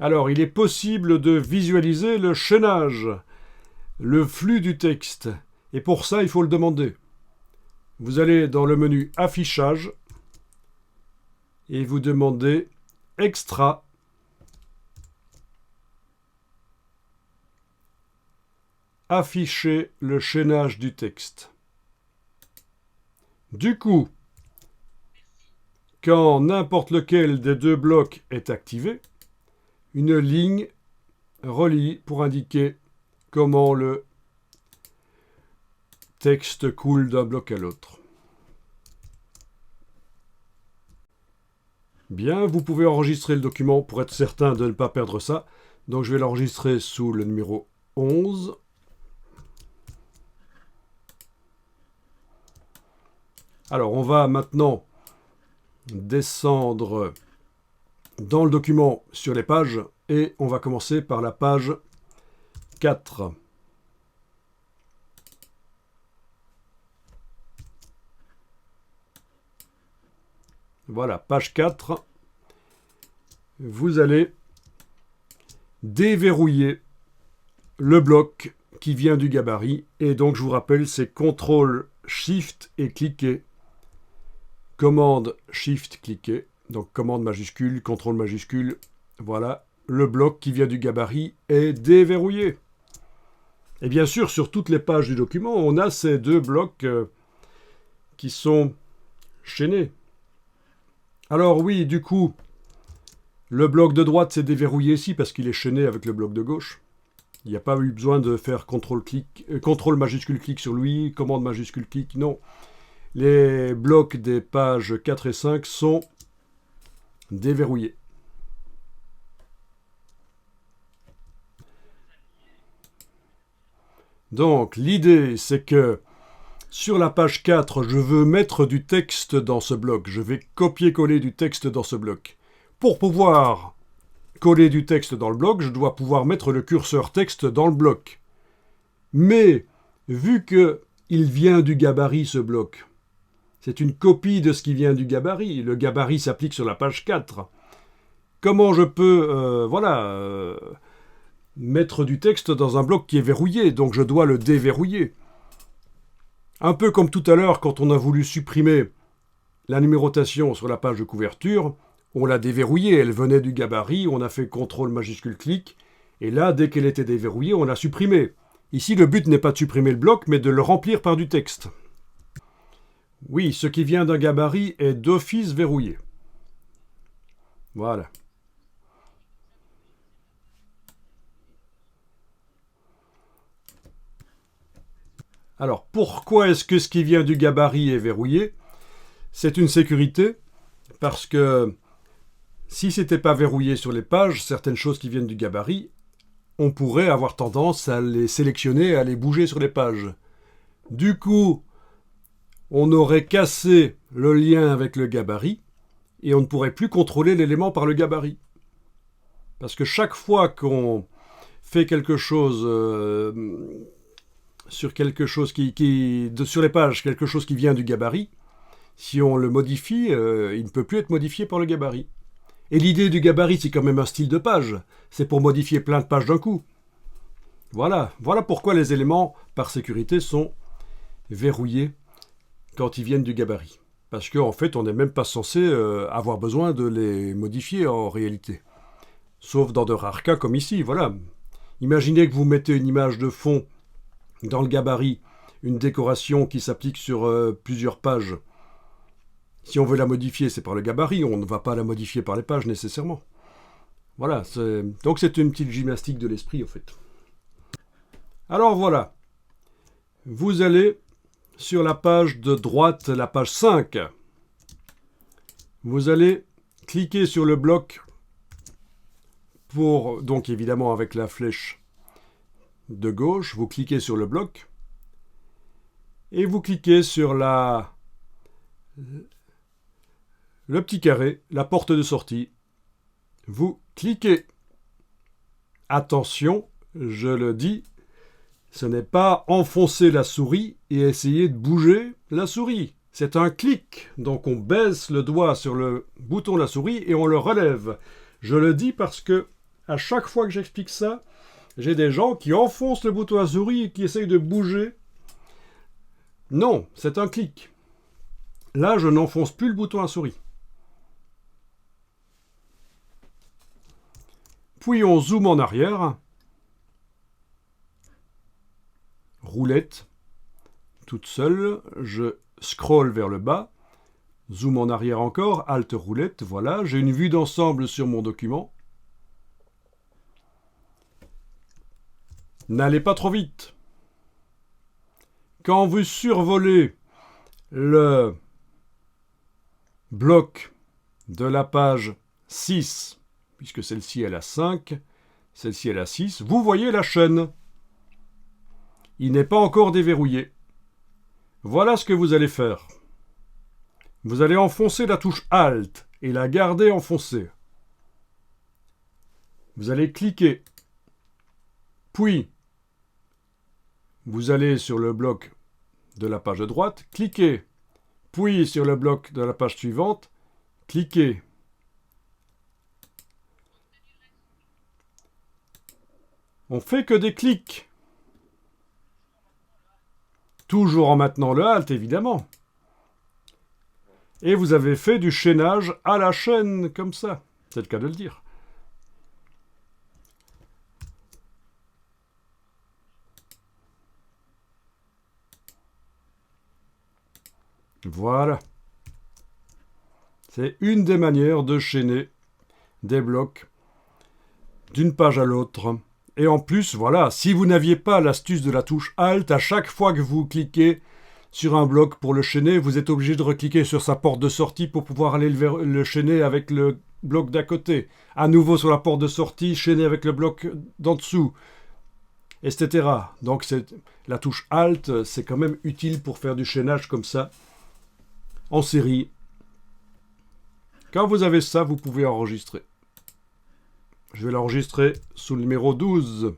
Alors, il est possible de visualiser le chaînage, le flux du texte. Et pour ça, il faut le demander. Vous allez dans le menu Affichage et vous demandez Extra. Afficher le chaînage du texte. Du coup, quand n'importe lequel des deux blocs est activé, une ligne relie pour indiquer comment le texte coule d'un bloc à l'autre. Bien, vous pouvez enregistrer le document pour être certain de ne pas perdre ça. Donc je vais l'enregistrer sous le numéro 11. Alors on va maintenant descendre dans le document sur les pages et on va commencer par la page 4. Voilà, page 4. Vous allez déverrouiller le bloc qui vient du gabarit. Et donc, je vous rappelle, c'est CTRL, SHIFT et cliquer. Commande, SHIFT, cliquer. Donc, commande majuscule, CTRL majuscule. Voilà, le bloc qui vient du gabarit est déverrouillé. Et bien sûr, sur toutes les pages du document, on a ces deux blocs qui sont chaînés. Alors oui, du coup, le bloc de droite s'est déverrouillé ici parce qu'il est chaîné avec le bloc de gauche. Il n'y a pas eu besoin de faire CTRL majuscule clic sur lui, commande majuscule clic, non. Les blocs des pages 4 et 5 sont déverrouillés. Donc, l'idée, c'est que sur la page 4, je veux mettre du texte dans ce bloc. Je vais copier-coller du texte dans ce bloc. Pour pouvoir coller du texte dans le bloc, je dois pouvoir mettre le curseur texte dans le bloc. Mais, vu qu'il vient du gabarit, ce bloc, c'est une copie de ce qui vient du gabarit. Le gabarit s'applique sur la page 4. Comment je peux, mettre du texte dans un bloc qui est verrouillé? Donc je dois le déverrouiller. Un peu comme tout à l'heure, quand on a voulu supprimer la numérotation sur la page de couverture, on l'a déverrouillée, elle venait du gabarit, on a fait CTRL majuscule clic, et là, dès qu'elle était déverrouillée, on l'a supprimée. Ici, le but n'est pas de supprimer le bloc, mais de le remplir par du texte. Oui, ce qui vient d'un gabarit est d'office verrouillé. Voilà. Alors, pourquoi est-ce que ce qui vient du gabarit est verrouillé? C'est une sécurité, parce que si ce n'était pas verrouillé sur les pages, certaines choses qui viennent du gabarit, on pourrait avoir tendance à les sélectionner, à les bouger sur les pages. Du coup, on aurait cassé le lien avec le gabarit, et on ne pourrait plus contrôler l'élément par le gabarit. Parce que chaque fois qu'on fait quelque chose... sur quelque chose sur les pages, quelque chose qui vient du gabarit, si on le modifie, il ne peut plus être modifié par le gabarit. Et l'idée du gabarit, c'est quand même un style de page. C'est pour modifier plein de pages d'un coup. Voilà pourquoi les éléments, par sécurité, sont verrouillés quand ils viennent du gabarit. Parce qu'en fait, on n'est même pas censé avoir besoin de les modifier en réalité. Sauf dans de rares cas comme ici, voilà. Imaginez que vous mettez une image de fond dans le gabarit, une décoration qui s'applique sur plusieurs pages. Si on veut la modifier, c'est par le gabarit, on ne va pas la modifier par les pages nécessairement. Voilà, donc c'est une petite gymnastique de l'esprit en fait. Alors voilà, vous allez sur la page de droite, la page 5. Vous allez cliquer sur le bloc pour, donc évidemment avec la flèche de gauche, vous cliquez sur le bloc et vous cliquez sur le petit carré, la porte de sortie. Vous cliquez. Attention, je le dis, ce n'est pas enfoncer la souris et essayer de bouger la souris. C'est un clic. Donc on baisse le doigt sur le bouton de la souris et on le relève. Je le dis parce que à chaque fois que j'explique ça, j'ai des gens qui enfoncent le bouton à souris et qui essayent de bouger. Non, c'est un clic. Là, je n'enfonce plus le bouton à souris. Puis on zoome en arrière. Roulette. Toute seule. Je scroll vers le bas. Zoom en arrière encore. Alt roulette. Voilà. J'ai une vue d'ensemble sur mon document. N'allez pas trop vite. Quand vous survolez le bloc de la page 6, puisque celle-ci elle a 5, celle-ci elle a 6, vous voyez la chaîne. Il n'est pas encore déverrouillé. Voilà ce que vous allez faire. Vous allez enfoncer la touche Alt et la garder enfoncée. Vous allez cliquer. Puis, vous allez sur le bloc de la page de droite, cliquez. Puis sur le bloc de la page suivante, cliquez. On fait que des clics. Toujours en maintenant le Alt, évidemment. Et vous avez fait du chaînage à la chaîne, comme ça. C'est le cas de le dire. Voilà. C'est une des manières de chaîner des blocs d'une page à l'autre. Et en plus, voilà, si vous n'aviez pas l'astuce de la touche Alt, à chaque fois que vous cliquez sur un bloc pour le chaîner, vous êtes obligé de recliquer sur sa porte de sortie pour pouvoir aller le chaîner avec le bloc d'à côté. À nouveau sur la porte de sortie, chaîner avec le bloc d'en dessous, etc. Donc la touche Alt, c'est quand même utile pour faire du chaînage comme ça, en série. Quand vous avez ça, vous pouvez enregistrer. Je vais l'enregistrer sous le numéro 12.